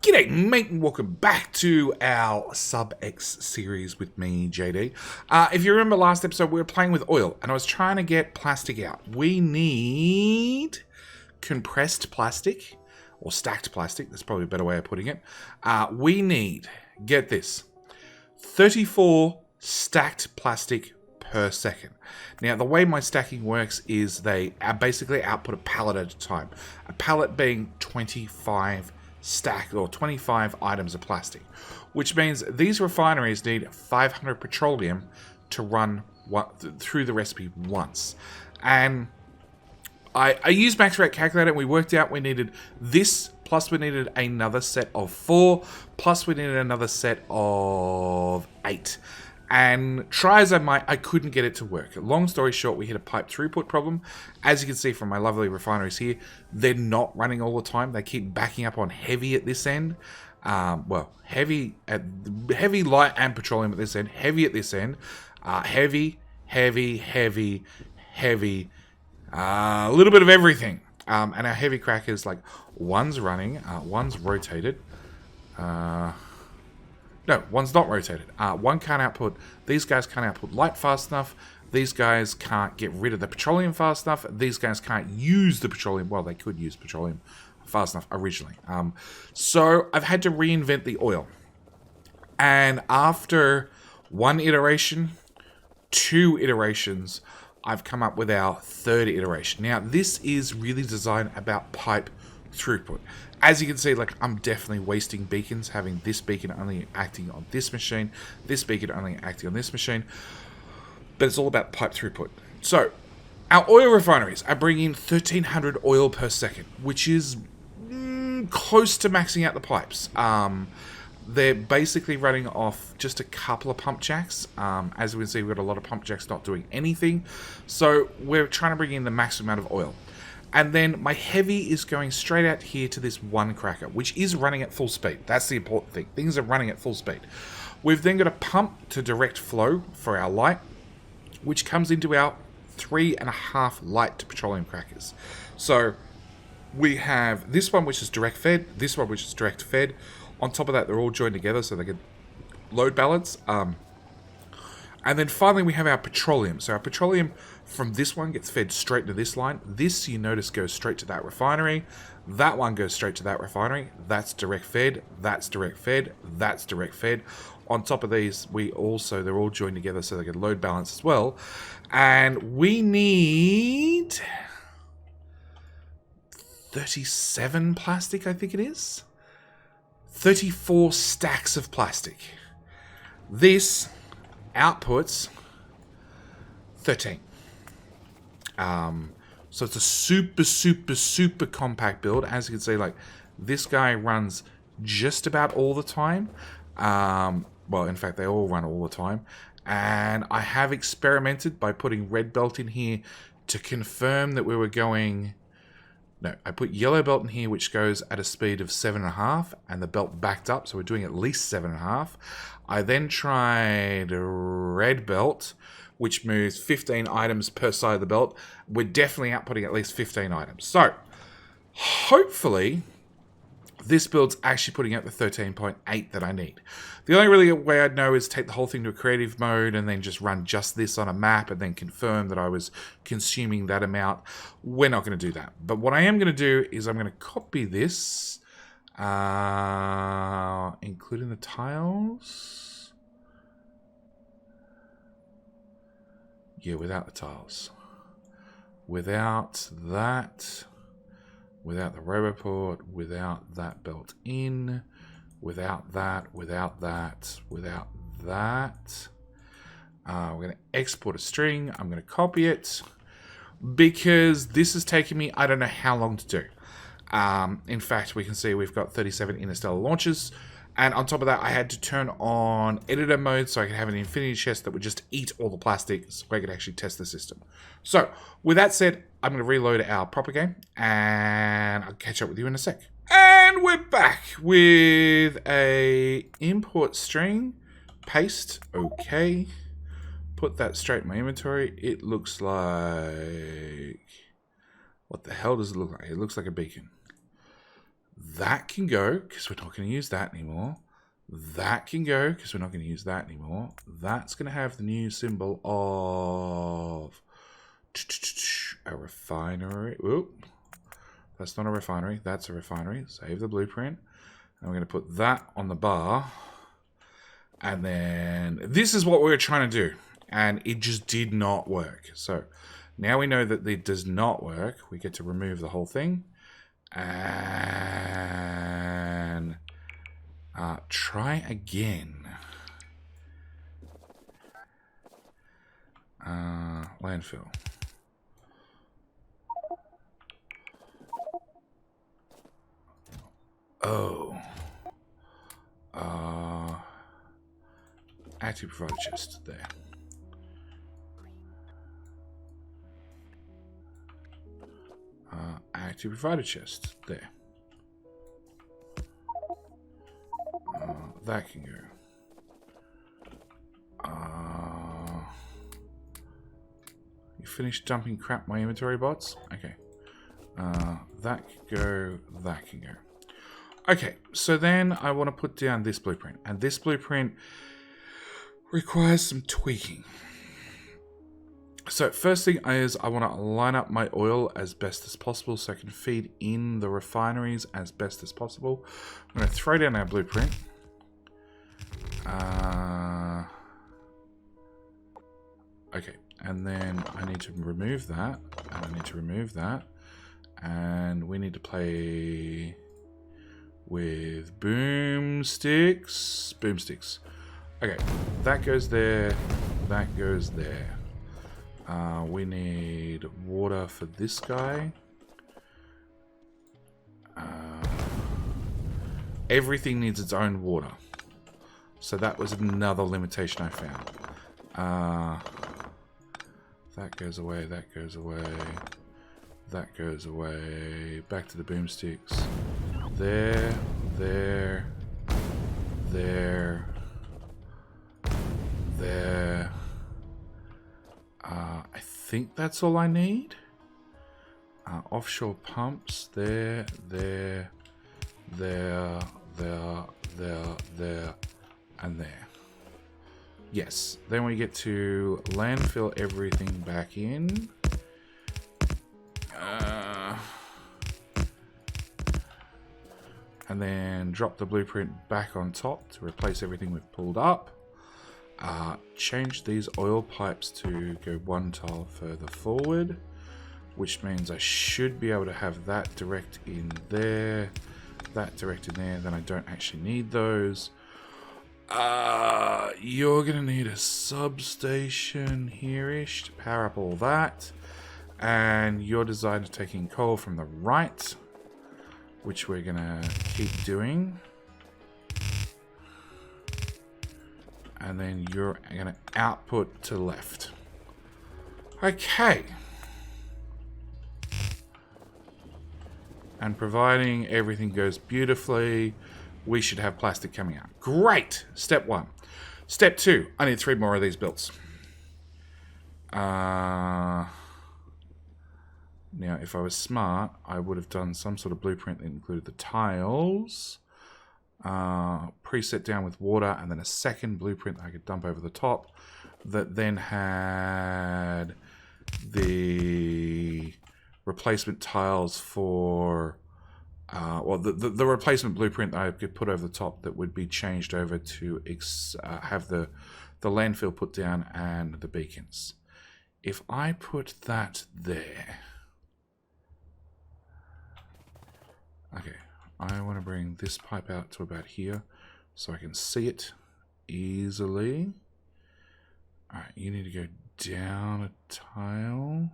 G'day mate and welcome back to our SubX series with me, JD. If you remember last episode, we were playing with oil and I was trying to get plastic out. We need compressed plastic, or stacked plastic, that's probably a better way of putting it. We need, get this, 34 stacked plastic per second. Now, the way my stacking works is they basically output a pallet at a time. A pallet being 25 stack or 25 items of plastic, which means these refineries need 500 petroleum to run through the recipe once. And I used max rate calculator and we worked out we needed this, plus we needed another set of 4, plus we needed another set of 8. And try as I might, I couldn't get it to work. Long story short, we hit a pipe throughput problem. As you can see from my lovely refineries here, they're not running all the time. They keep backing up on heavy at this end. Well, heavy, light, and petroleum at this end. Heavy at this end. Heavy. A little bit of everything. And our heavy crackers, like, one's running, one's rotated. No, one's not rotated. One can't output. These guys can't output light fast enough. These guys can't get rid of the petroleum fast enough. These guys can't use the petroleum. Well, they could use petroleum fast enough originally. So I've had to reinvent the oil. And after one iteration, 2 iterations, I've come up with our 3rd iteration. Now, this is really designed about pipe throughput. As you can see, like, I'm definitely wasting beacons, having this beacon only acting on this machine, this beacon only acting on this machine, but it's all about pipe throughput. So, our oil refineries are bringing 1,300 oil per second, which is close to maxing out the pipes. They're basically running off just a couple of pump jacks. As we can see, we've got a lot of pump jacks not doing anything. So, we're trying to bring in the maximum amount of oil. And then my heavy is going straight out here to this one cracker, which is running at full speed. That's the important thing. Things are running at full speed. We've then got a pump to direct flow for our light, which comes into our 3.5 light to petroleum crackers. So we have this one, which is direct fed, this one, which is direct fed. On top of that, they're all joined together so they can load balance. And then finally, we have our petroleum. So our petroleum from this one gets fed straight into this line. This, you notice, goes straight to that refinery. That one goes straight to that refinery. That's direct fed. That's direct fed. That's direct fed. On top of these, they're all joined together so they can load balance as well. And we need 37 plastic, I think it is. 34 stacks of plastic. This outputs 13. So it's a super compact build. As you can see, like, this guy runs just about all the time. Well, in fact, they all run all the time. And I have experimented by putting red belt in here to confirm that we were going... No, I put yellow belt in here, which goes at a speed of 7.5, and the belt backed up, so we're doing at least 7.5. I then tried red belt, which moves 15 items per side of the belt. We're definitely outputting at least 15 items. So, hopefully, this build's actually putting out the 13.8 that I need. The only really way I'd know is take the whole thing to a creative mode and then just run just this on a map and then confirm that I was consuming that amount. We're not going to do that. But what I am going to do is I'm going to copy this, including the tiles. Yeah, without the tiles. Without that. Without the roboport, without that built in, without that. We're going to export a string. I'm going to copy it because this is taking me, I don't know how long to do. In fact, we can see we've got 37 interstellar launches. And on top of that, I had to turn on editor mode so I could have an infinity chest that would just eat all the plastic so I could actually test the system. So, with that said, I'm going to reload our proper game and I'll catch up with you in a sec. And we're back with a import string, paste, okay. Put that straight in my inventory. It looks like... What the hell does it look like? It looks like a beacon. That can go, because we're not going to use that anymore. That can go, because we're not going to use that anymore. That's going to have the new symbol of a refinery. Oop. That's not a refinery. That's a refinery. Save the blueprint. And we're going to put that on the bar. And then this is what we were trying to do. And it just did not work. So now we know that it does not work. We get to remove the whole thing. And try again. Landfill. Oh. Active provider chest there. Active provider chest there. That can go. You finished dumping crap in my inventory, bots? Okay. That can go. That can go. Okay, so then I want to put down this blueprint. And this blueprint requires some tweaking. So first thing is I want to line up my oil as best as possible so I can feed in the refineries as best as possible. I'm going to throw down our blueprint. Okay, and then I need to remove that, and I need to remove that, and we need to play with boomsticks. Boomsticks. Okay, that goes there, that goes there. We need water for this guy. Everything needs its own water. So that was another limitation I found. That goes away, that goes away. That goes away. Back to the boomsticks. There, there, there, there. I think that's all I need. Offshore pumps. There, there, there, there, there, there, and there. Yes. Then we get to landfill everything back in. And then drop the blueprint back on top to replace everything we've pulled up. Change these oil pipes to go one tile further forward, which means I should be able to have that direct in there, that direct in there. Then I don't actually need those. You're gonna need a substation here-ish to power up all that, and your design is taking coal from the right, which we're gonna keep doing. And then you're going to output to left. Okay. And providing everything goes beautifully, we should have plastic coming out. Great! Step 1. Step 2. I need 3 more of these built. Now, if I was smart, I would have done some sort of blueprint that included the tiles. Preset down with water, and then a second blueprint I could dump over the top that then had the replacement tiles for the replacement blueprint that I could put over the top that would be changed over to have the landfill put down and the beacons. If I put that there, okay, I want to bring this pipe out to about here so I can see it easily. Alright, you need to go down a tile.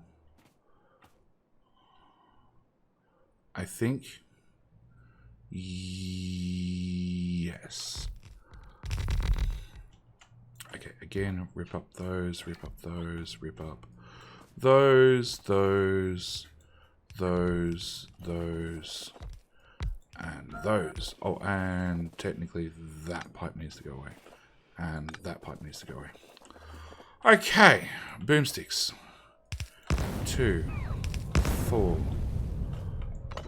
I think. Yes. Okay, again, rip up those, rip up those, rip up those, and those. Oh, and technically that pipe needs to go away. And that pipe needs to go away. Okay, boomsticks. 2, 4.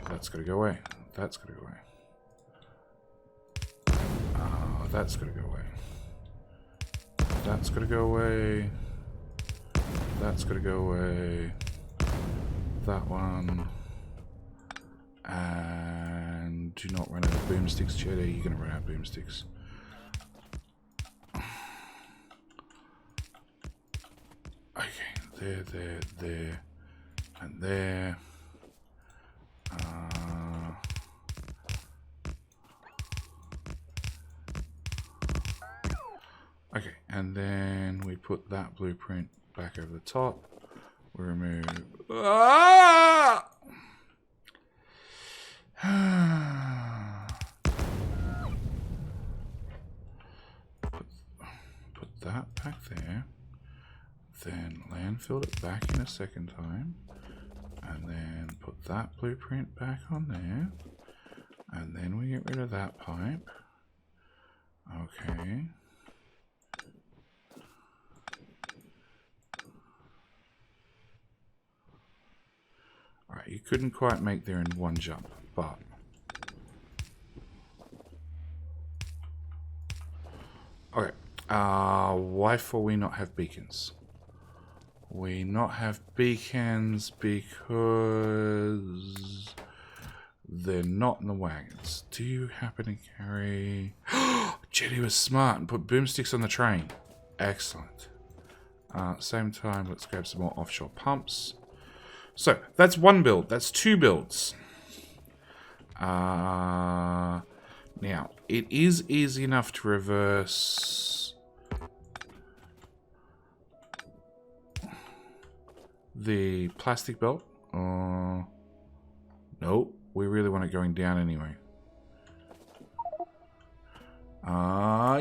That's got to go away. That's got to go away. That's got to go away. That's got to go away. That's got to go away. That one. And do not run out of boomsticks, Jetty. You're going to run out of boomsticks. Okay, there, and there. Okay, and then we put that blueprint back over the top. We remove... Ah! put that back there. Then landfill it back in a second time. And then put that blueprint back on there. And then we get rid of that pipe. Okay. Alright, you couldn't quite make there in one jump, but... Okay, why for we not have beacons? We not have beacons because they're not in the wagons. Do you happen to carry... Jetty was smart and put boomsticks on the train. Excellent. Same time, let's grab some more offshore pumps. So, that's one build. That's two builds. Now, it is easy enough to reverse the plastic belt. Nope. We really want it going down anyway.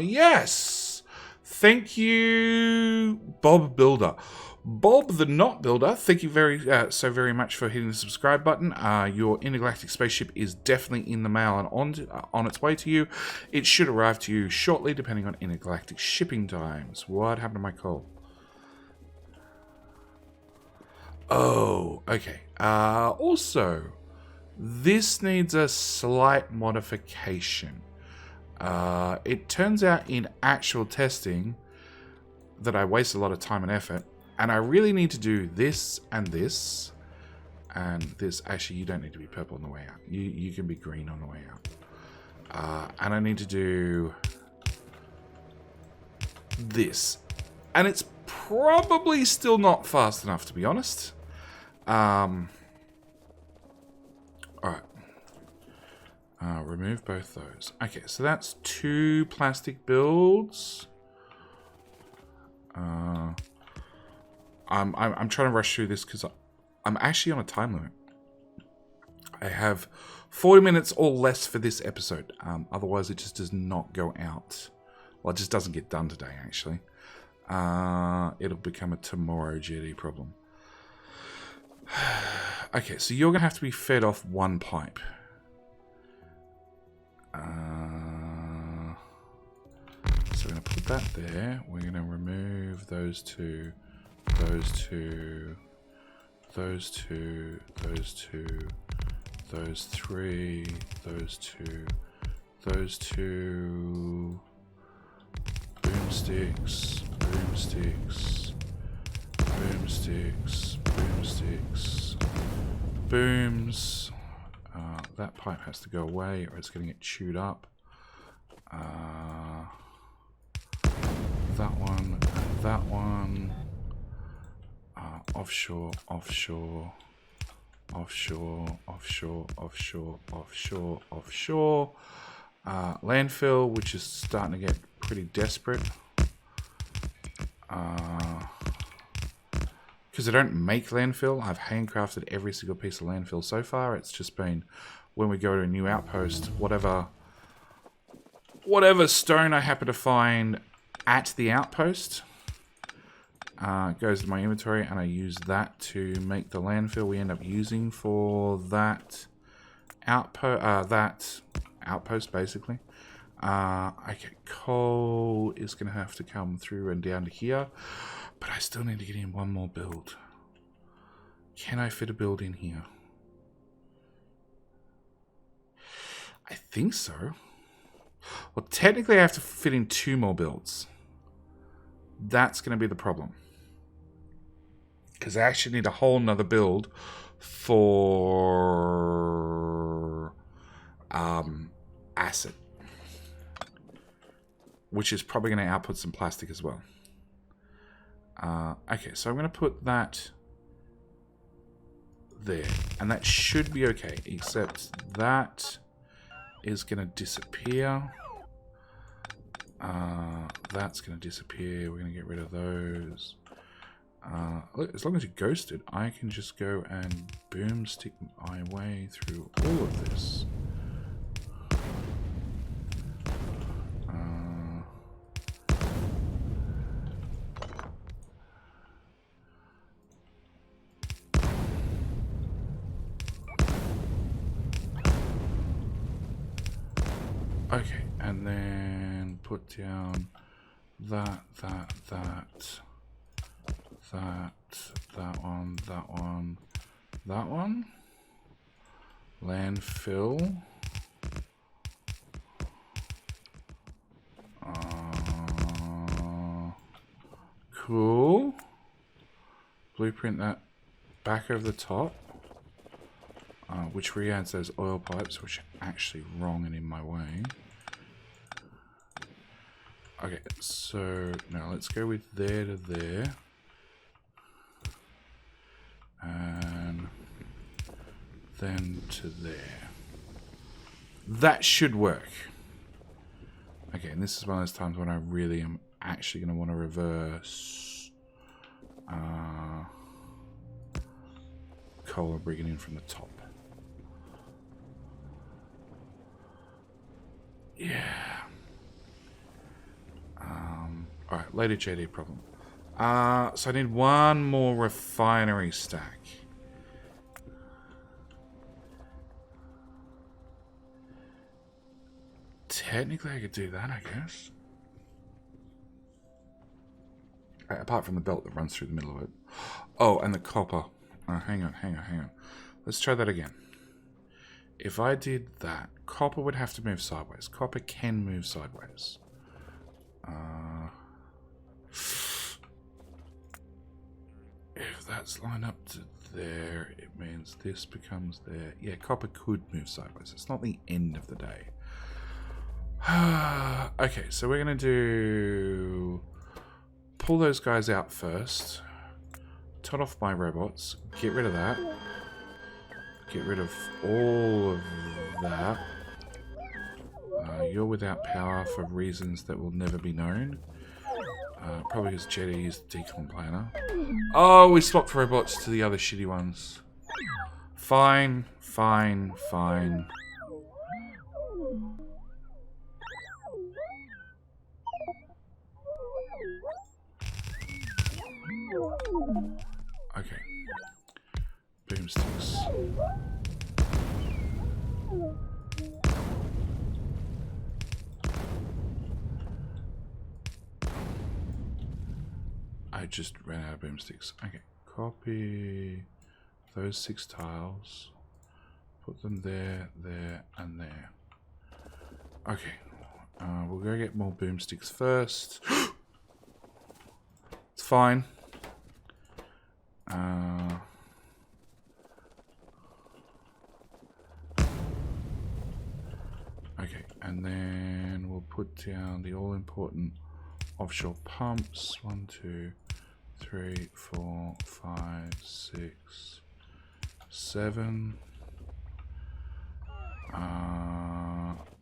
Yes! Thank you, Bob Builder. Bob the Not Builder, thank you so very much for hitting the subscribe button. Your intergalactic spaceship is definitely in the mail and on its way to you. It should arrive to you shortly, depending on intergalactic shipping times. What happened to my call? Oh, okay. Also, this needs a slight modification. It turns out in actual testing that I waste a lot of time and effort. And I really need to do this and this. And this. Actually, you don't need to be purple on the way out. You can be green on the way out. And I need to do this. And it's probably still not fast enough, to be honest. Alright. Remove both those. Okay, so that's two plastic builds. I'm trying to rush through this because I'm actually on a time limit. I have 40 minutes or less for this episode. Otherwise, it just does not go out. Well, it just doesn't get done today, actually. It'll become a tomorrow GD problem. Okay, so you're going to have to be fed off one pipe. So we're going to put that there. We're going to remove those two. Those two, those two, those two, those three, those two, those two, boomsticks, boomsticks, boomsticks, boomsticks, booms. That pipe has to go away or it's going to get chewed up. That one, and that one. Offshore, offshore, offshore, offshore, offshore, offshore, offshore. Landfill, which is starting to get pretty desperate. Because I don't make landfill. I've handcrafted every single piece of landfill so far. It's just been when we go to a new outpost, whatever stone I happen to find at the outpost. Goes to my inventory and I use that to make the landfill we end up using for that outpost basically. Okay, coal is going to have to come through and down to here, but I still need to get in one more build. Can I fit a build in here? I think so. Well, technically I have to fit in 2 more builds. That's going to be the problem. Because I actually need a whole nother build for acid. Which is probably going to output some plastic as well. Okay, so I'm going to put that there. And that should be okay, except that is going to disappear. That's going to disappear. We're going to get rid of those. As long as you're ghosted, I can just go and boomstick my way through all of this. Okay, and then put down that one. Landfill. Cool. Blueprint that back over the top. Which re-adds those oil pipes, which are actually wrong and in my way. Okay, so now let's go with there to there. And then to there. That should work. Okay, and this is one of those times when I really am actually going to want to reverse coal and bring it in from the top. Yeah. Alright, later JD problem. So I need one more refinery stack. Technically I could do that, I guess. Apart from the belt that runs through the middle of it. Oh, and the copper. Hang on. Let's try that again. If I did that, copper would have to move sideways. Copper can move sideways. If that's lined up to there, it means this becomes there. Yeah, copper could move sideways. It's not the end of the day. Okay, so we're going to do... Pull those guys out first. Turn off my robots. Get rid of that. Get rid of all of that. You're without power for reasons that will never be known. Probably because Jetty used the decon planner. Oh, we swapped robots to the other shitty ones. Fine. Okay. Boomsticks. I just ran out of boomsticks. Okay. Copy those 6 tiles. Put them there, there, and there. Okay. We'll go get more boomsticks first. It's fine. Okay, and then we'll put down the all-important offshore pumps. 1, 2, 3, 4, 5, 6, 7.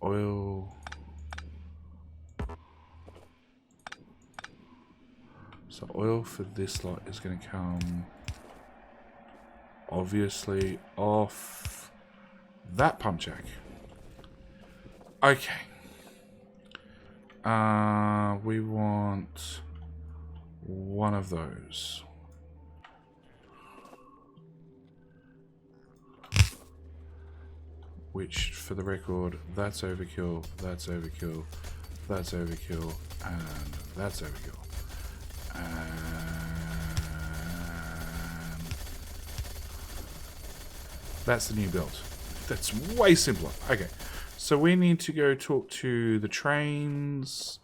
Oil. So oil for this lot is going to come obviously off that pump jack. Okay. We want one of those. Which, for the record, that's overkill, that's overkill, that's overkill, and that's overkill. And that's the new build. That's way simpler. Okay, So we need to go talk to the trains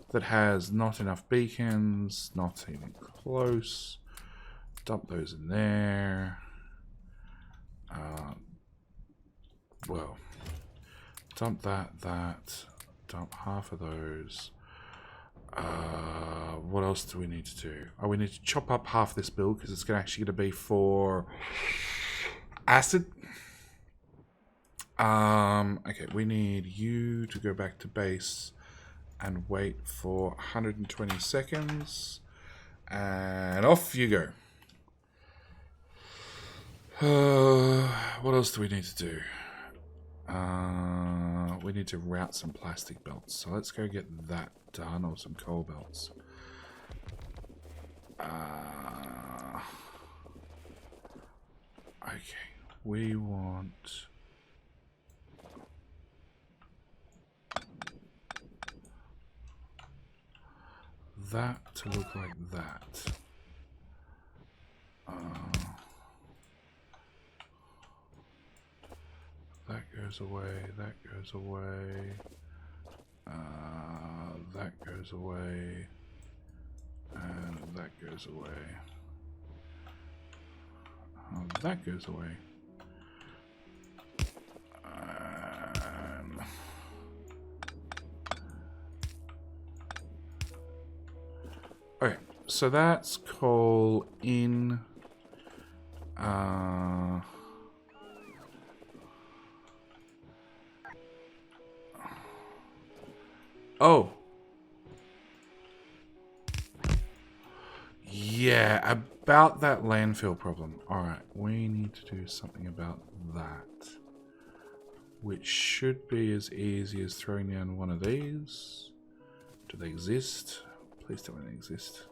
that has not enough beacons, not even close. Dump those in there. Well, dump that, dump half of those. What else do we need to do? Oh, we need to chop up half this build because it's actually going to be for acid. Okay, we need you to go back to base and wait for 120 seconds. And off you go. What else do we need to do? We need to route some plastic belts. So let's go get that done, or some coal belts. Okay, we want... that to look like that. That goes away, that goes away, that goes away, and that goes away. That goes away. Okay, so that's coal in. Oh. Yeah, about that landfill problem. Alright, we need to do something about that. Which should be as easy as throwing down one of these. Do they exist? Please tell me they exist.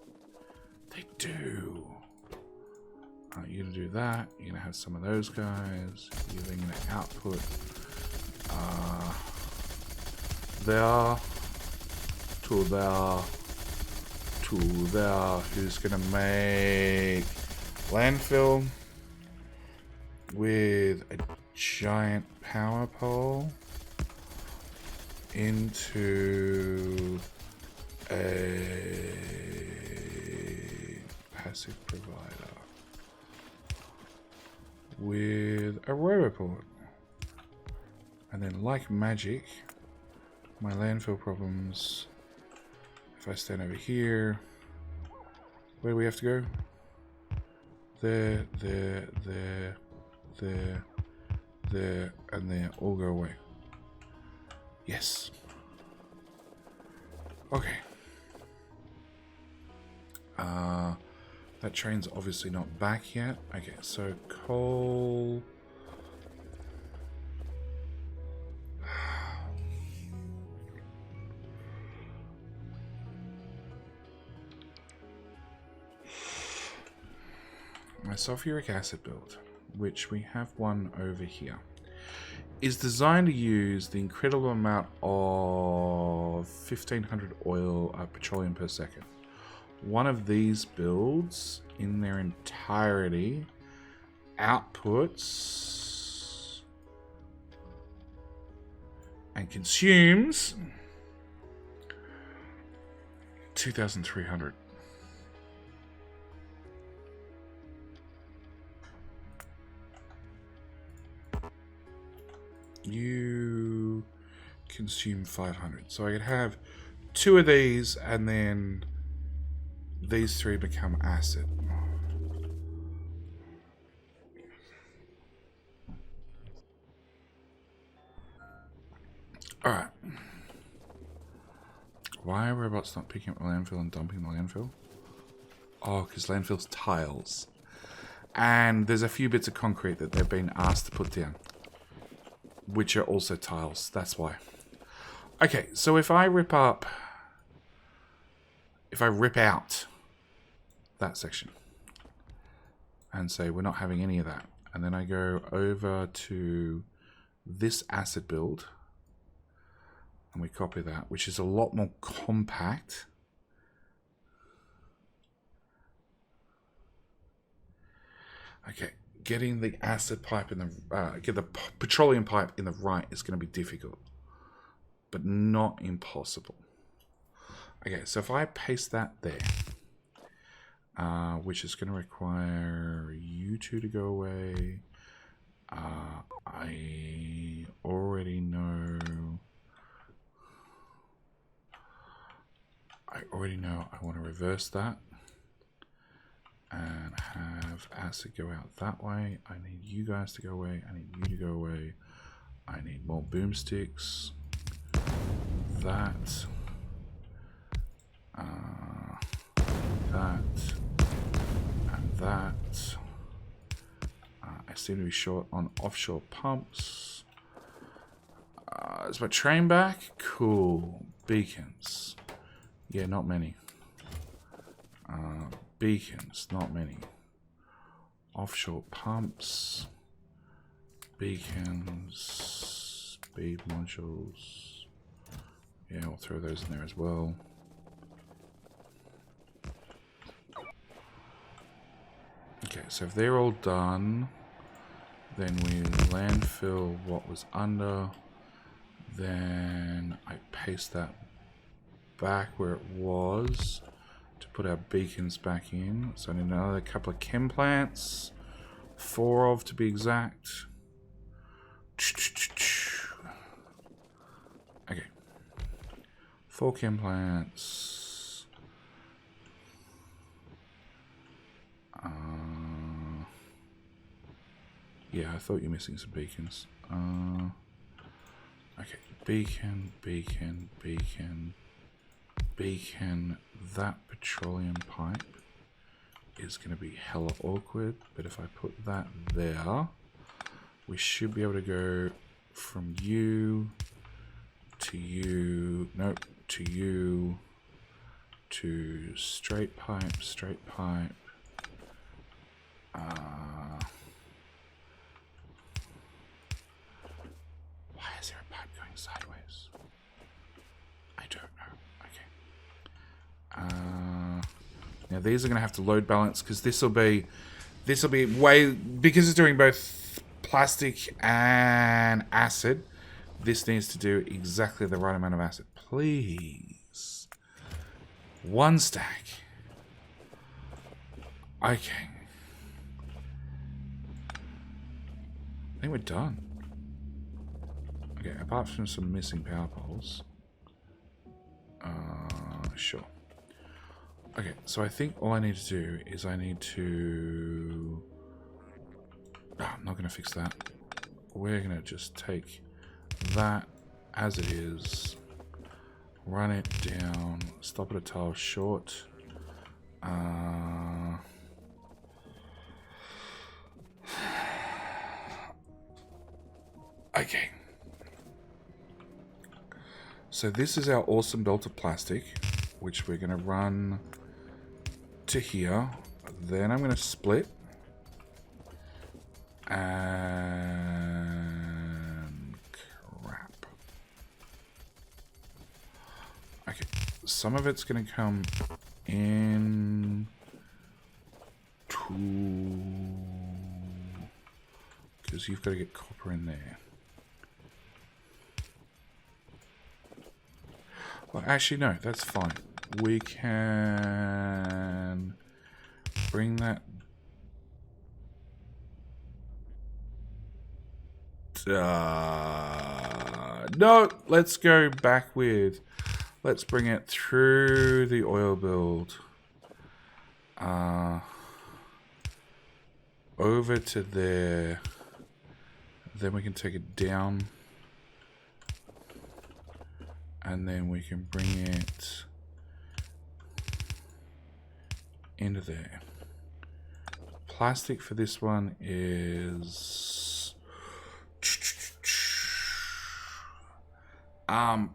They do. You're going to do that. You're going to have some of those guys. You're then going to output there. To there. To there. Who's going to make landfill with a giant power pole into a passive provider with a roboport. And then, like magic, my landfill problems, if I stand over here, where do we have to go? There, there, there, there, there, and there, all go away. Yes. Okay. That train's obviously not back yet. Okay, so coal. My sulfuric acid build, which we have one over here, is designed to use the incredible amount of 1500 petroleum per second. One of these builds, in their entirety, outputs and consumes 2,300. You consume 500. So I could have 2 of these and then these 3 become acid. Alright. Why are robots not picking up the landfill and dumping the landfill? Oh, because landfill's tiles. And there's a few bits of concrete that they've been asked to put down, which are also tiles. That's why. Okay, so if I rip out that section and say we're not having any of that, and then I go over to this acid build and we copy that, which is a lot more compact. Okay, getting the acid pipe in the get the petroleum pipe in the right is going to be difficult. but not impossible. Okay, so if I paste that there, which is going to require you two to go away. I already know. I want to reverse that and have acid go out that way. I need you guys to go away. I need you to go away. I need more boomsticks. That. That. And that. I seem to be short on offshore pumps. Is my train back? Cool. Beacons. Yeah, not many. Beacons, not many. Offshore pumps. Beacons. Speed modules. Yeah, we'll throw those in there as well. Okay, so if they're all done, then we landfill what was under. Then I paste that back where it was to put our beacons back in. So I need another couple of chem plants. 4 of to be exact. Okay. 4 chem plants. Yeah, I thought you were missing some beacons. Okay, beacon. That petroleum pipe is going to be hella awkward, but if I put that there, we should be able to go from you to you, nope, to you, to straight pipe. Why is there a pipe going sideways? I don't know. Okay. Now these are going to have to load balance because this will be way, because it's doing both plastic and acid. This needs to do exactly the right amount of acid. Please. 1 stack. Okay. I think we're done. Okay, apart from some missing power poles. Sure. Okay, so I think all I need to do is I need to... I'm not going to fix that. We're going to just take that as it is, run it down, stop at a tile short. Okay. So this is our awesome belt of plastic, which we're going to run to here. Then I'm going to split. And crap. Okay. Some of it's going to come in to... because you've got to get copper in there. Well, actually, no, that's fine. We can bring that. No, let's go back with. Let's bring it through the oil build. Over to there. Then we can take it down. And then we can bring it into there. Plastic for this one is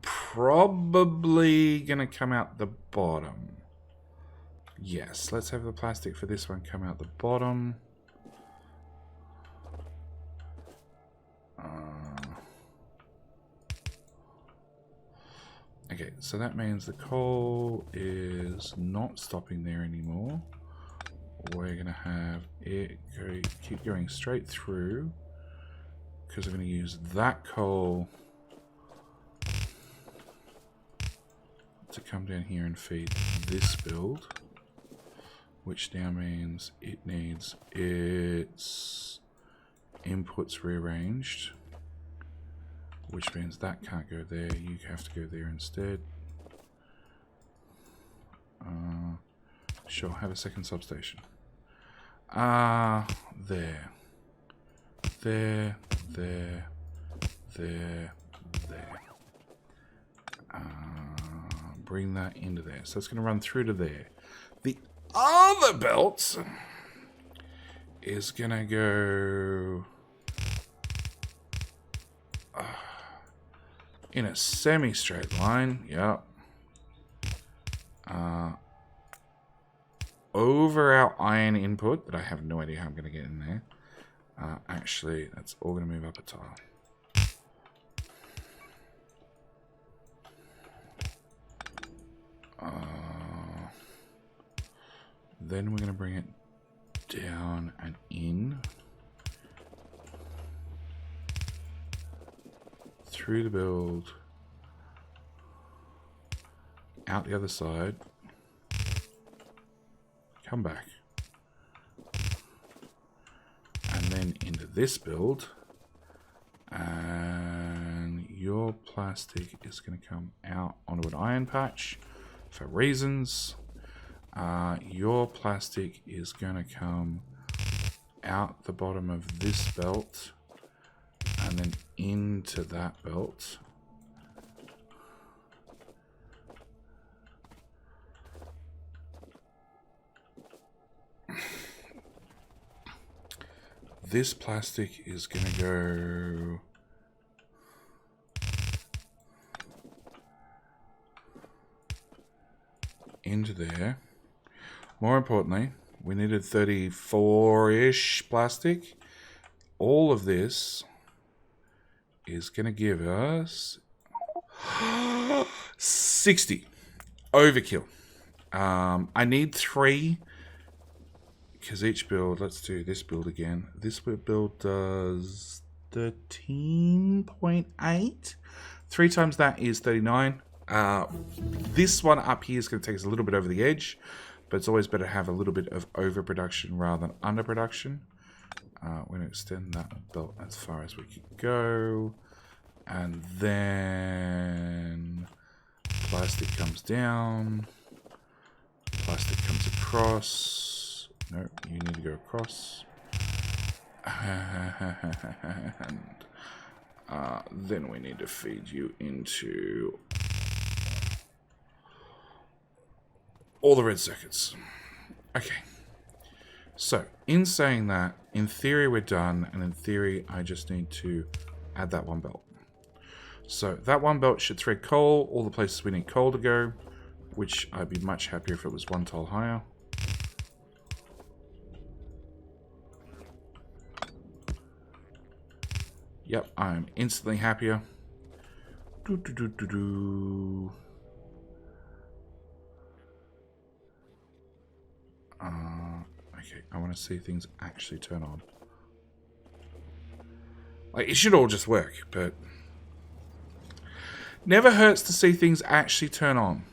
probably gonna come out the bottom. Yes, let's have the plastic for this one come out the bottom. Okay, so that means the coal is not stopping there anymore. We're going to have it keep going straight through because I'm going to use that coal to come down here and feed this build, which now means it needs its inputs rearranged, which means that can't go there. You have to go there instead. Sure, have a second substation. There. There, there, there, there. Bring that into there. So it's going to run through to there. The other belt is going to go in a semi-straight line. Yep. Over our iron input that I have no idea how I'm going to get in there. Actually, that's all going to move up a tile. Then we're going to bring it down and in. Through the build. Out the other side. Come back. And then into this build. And your plastic is going to come out onto an iron patch for reasons. Your plastic is going to come out the bottom of this belt and then into that belt. This plastic is going to go into there. More importantly, we needed 34-ish plastic. All of this is going to give us 60. Overkill. I need 3 because each build, let's do this build again. This build does 13.8. 3 times that is 39. This one up here is going to take us a little bit over the edge, but it's always better to have a little bit of overproduction rather than underproduction. We're going to extend that belt as far as we can go. And then plastic comes down. Plastic comes across. No, you need to go across. And then we need to feed you into all the red circuits. Okay. So, in saying that, in theory we're done, and in theory I just need to add that one belt. So, that one belt should thread coal, all the places we need coal to go, which I'd be much happier if it was 1 tile higher. Yep, I'm instantly happier. Okay, I want to see things actually turn on. Like, it should all just work, but never hurts to see things actually turn on.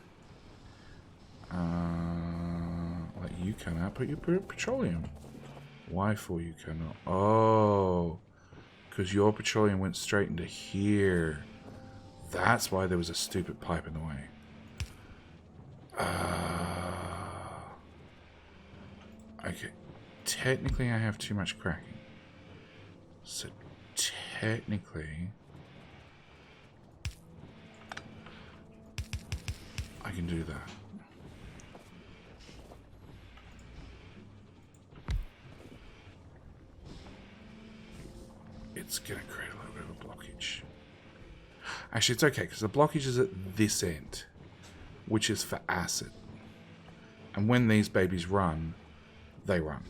Like, you can output your petroleum. Why for you cannot? Oh, because your petroleum went straight into here. That's why there was a stupid pipe in the way. Okay. Technically, I have too much cracking. So, technically, I can do that. It's going to create a little bit of a blockage. Actually, it's okay, because the blockage is at this end, which is for acid. And when these babies run, they run.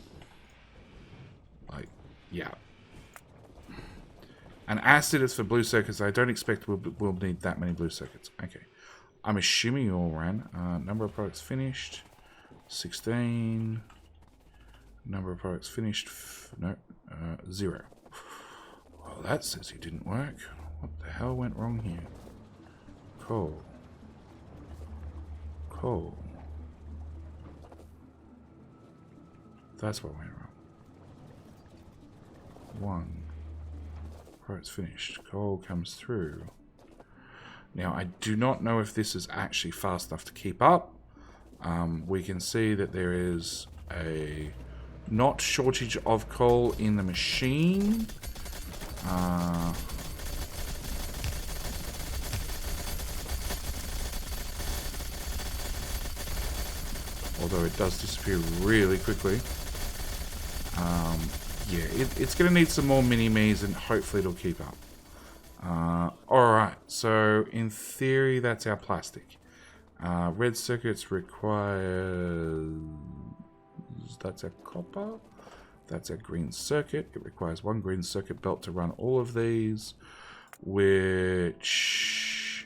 Like, yeah. And acid is for blue circuits. I don't expect we'll need that many blue circuits. Okay. I'm assuming you all ran. Number of products finished. 16. Number of products finished. No. 0. Well, that says it didn't work. What the hell went wrong here? Cool. coal. That's what went wrong. 1. Right, it's finished. Coal comes through. Now, I do not know if this is actually fast enough to keep up. We can see that there is a not shortage of coal in the machine. Although it does disappear really quickly. Yeah, it's going to need some more mini-me's and hopefully it'll keep up. Alright, so in theory that's our plastic. Red circuits requires... That's our copper. That's our green circuit. It requires 1 green circuit belt to run all of these, which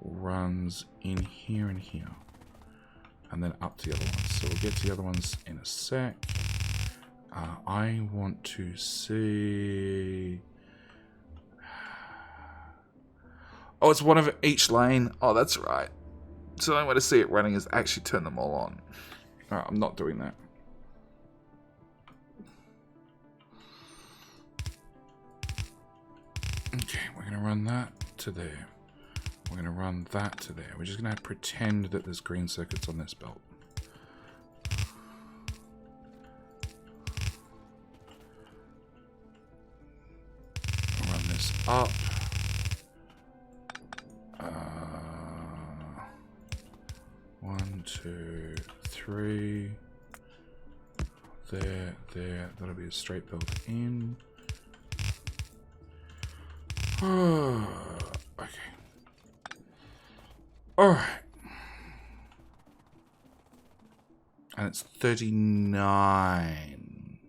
runs in here and here. And then up to the other ones. So we'll get to the other ones in a sec. I want to see... Oh, it's one of each lane. Oh, that's right. So the only way to see it running is actually turn them all on. Alright, I'm not doing that. Okay, we're going to run that to there. We're going to run that to there. We're just going to pretend that there's green circuits on this belt. Run this up. 1, 2, 3. There. That'll be a straight belt in. Okay. Alright. And it's 39.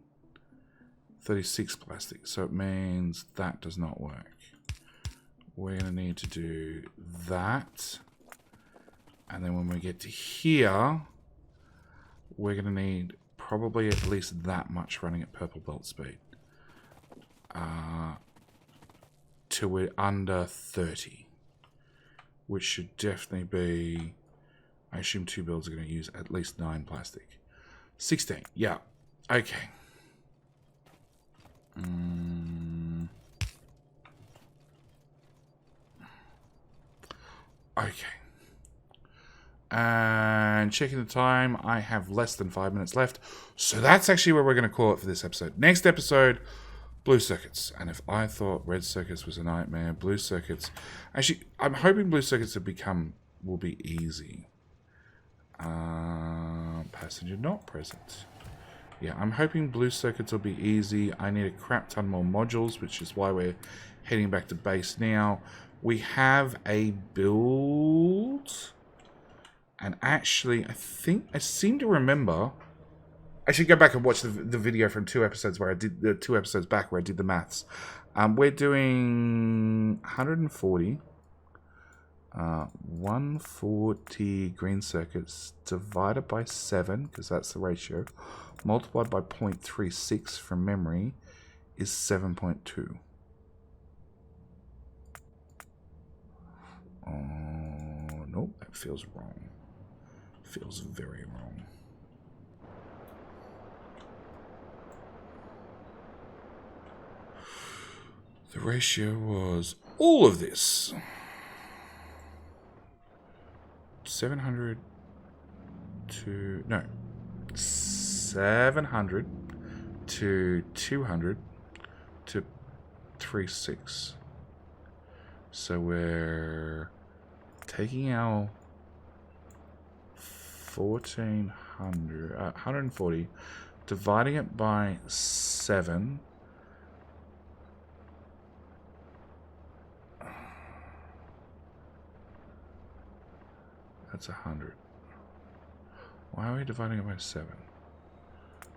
36 plastic. So it means that does not work. We're going to need to do that. And then when we get to here, we're going to need probably at least that much running at purple belt speed. Till we're under 30. Which should definitely be... I assume 2 builds are going to use at least 9 plastic. 16. Yeah. Okay. Okay. And checking the time, I have less than 5 minutes left. So that's actually where we're going to call it for this episode. Next episode, blue circuits. And if I thought red circuits was a nightmare, blue circuits... Actually, I'm hoping blue circuits will be easy. Passenger not present. Yeah, I'm hoping blue circuits will be easy. I need a crap ton more modules, which is why we're heading back to base now. We have a build... And actually, I seem to remember... I should go back and watch the video from 2 episodes where I did... The 2 episodes back where I did the maths. We're doing 140. 140 green circuits divided by 7, because that's the ratio, multiplied by 0.36 from memory is 7.2. Oh, nope, that feels wrong. Feels very wrong. The ratio was all of this. 700 to... No. 700 to 200 to 36. So we're taking our 140, dividing it by 7. That's 100. Why are we dividing it by 7?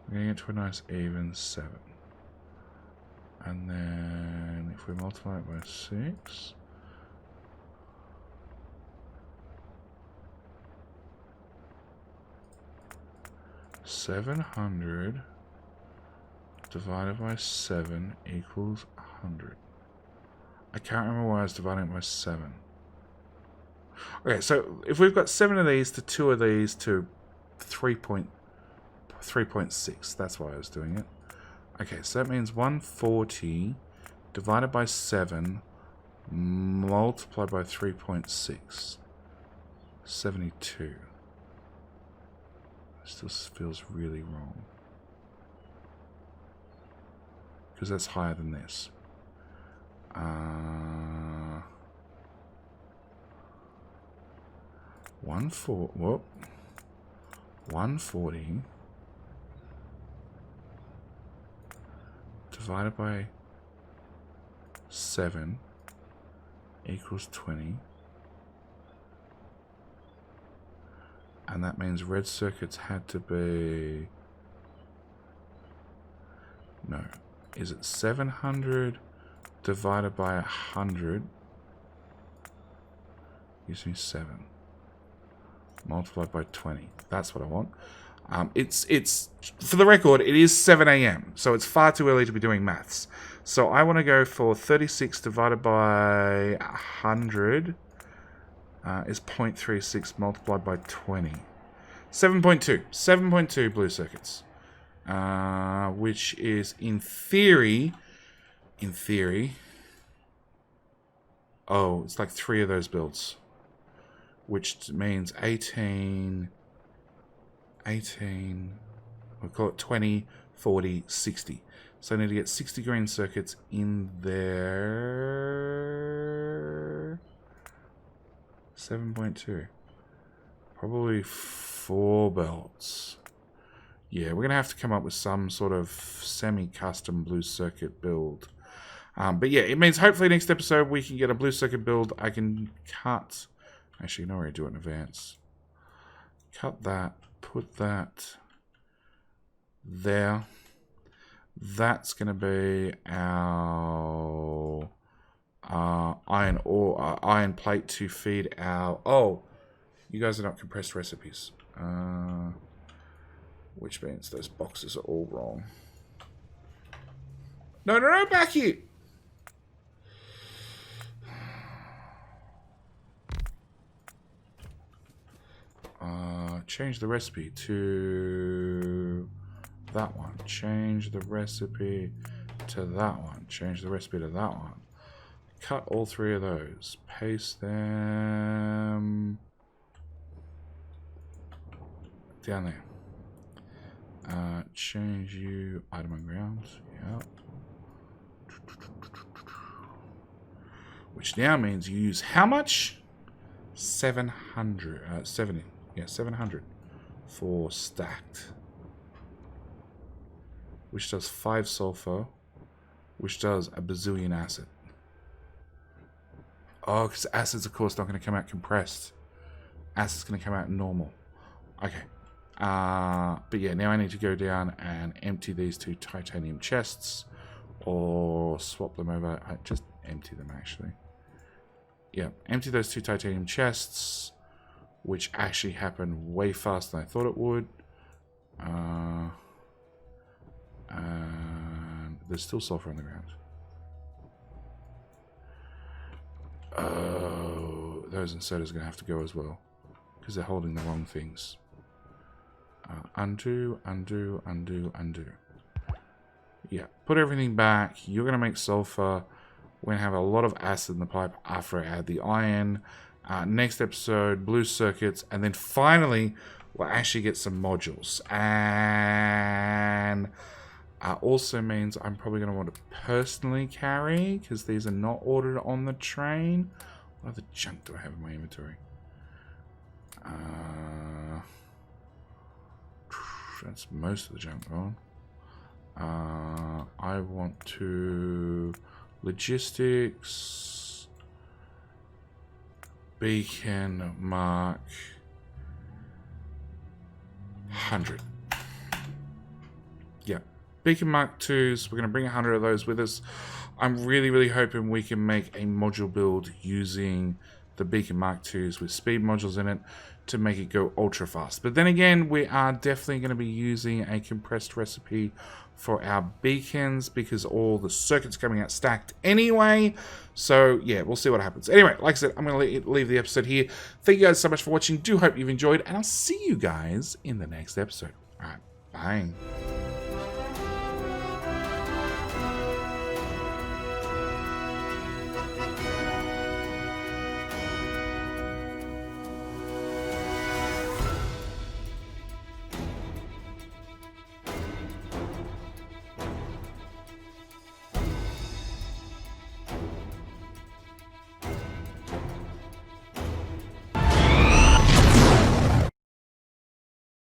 We're going to get to a nice even 7. And then if we multiply it by 6... 700 divided by 7 equals 100. I can't remember why I was dividing it by 7. Okay, so if we've got 7 of these to 2 of these to 3.6, that's why I was doing it. Okay, so that means 140 divided by 7 multiplied by 3.6. 72. Still feels really wrong. Because that's higher than this. 140 divided by 7 equals 20. And that means red circuits had to be... No. Is it 700 divided by 100? Gives me 7. Multiplied by 20. That's what I want. It's for the record, it is 7 a.m. So it's far too early to be doing maths. So I want to go for 36 divided by 100 is 0.36 multiplied by 20. 7.2. 7.2 blue circuits. Which is in theory... Oh, it's like 3 of those builds. Which means 18, we'll call it 20, 40, 60. So I need to get 60 green circuits in there. 7.2. Probably 4 belts. Yeah, we're going to have to come up with some sort of semi-custom blue circuit build. But yeah, it means hopefully next episode we can get a blue circuit build. I can cut... Actually, no, already do it in advance. Cut that, put that there. That's going to be our iron plate to feed our... Oh, you guys are not compressed recipes. Which means those boxes are all wrong. No, back here! Change the recipe to that one. Change the recipe to that one. Change the recipe to that one. Cut all 3 of those. Paste them down there. Change you item on ground. Yep. Which now means you use how much? 700. 70. Yeah, 700 for stacked. Which does 5 sulfur. Which does a bazillion acid. Oh, because acid's, of course, not going to come out compressed. Acid's going to come out normal. Okay. But yeah, now I need to go down and empty these 2 titanium chests. Or swap them over. Just empty them, actually. Yeah, empty those 2 titanium chests. Which actually happened way faster than I thought it would. And there's still sulfur on the ground. Oh, those inserters are going to have to go as well. Because they're holding the wrong things. Undo. Yeah, put everything back. You're going to make sulfur. We're going to have a lot of acid in the pipe after I add the iron. Next episode, blue circuits. And then finally, we'll actually get some modules. And also means I'm probably going to want to personally carry. Because these are not ordered on the train. What other junk do I have in my inventory? That's most of the junk gone. I want to logistics, beacon mark 100. Yeah, beacon mark 2s. We're going to bring 100 of those with us. I'm really hoping we can make a module build using the beacon mark 2s with speed modules in it to make it go ultra fast. But then again, we are definitely going to be using a compressed recipe for our beacons because all the circuits coming out stacked anyway. So yeah, we'll see what happens. Anyway, like I said, I'm going to leave the episode here. Thank you guys so much for watching. Do hope you've enjoyed, and I'll see you guys in the next episode. All right, bye.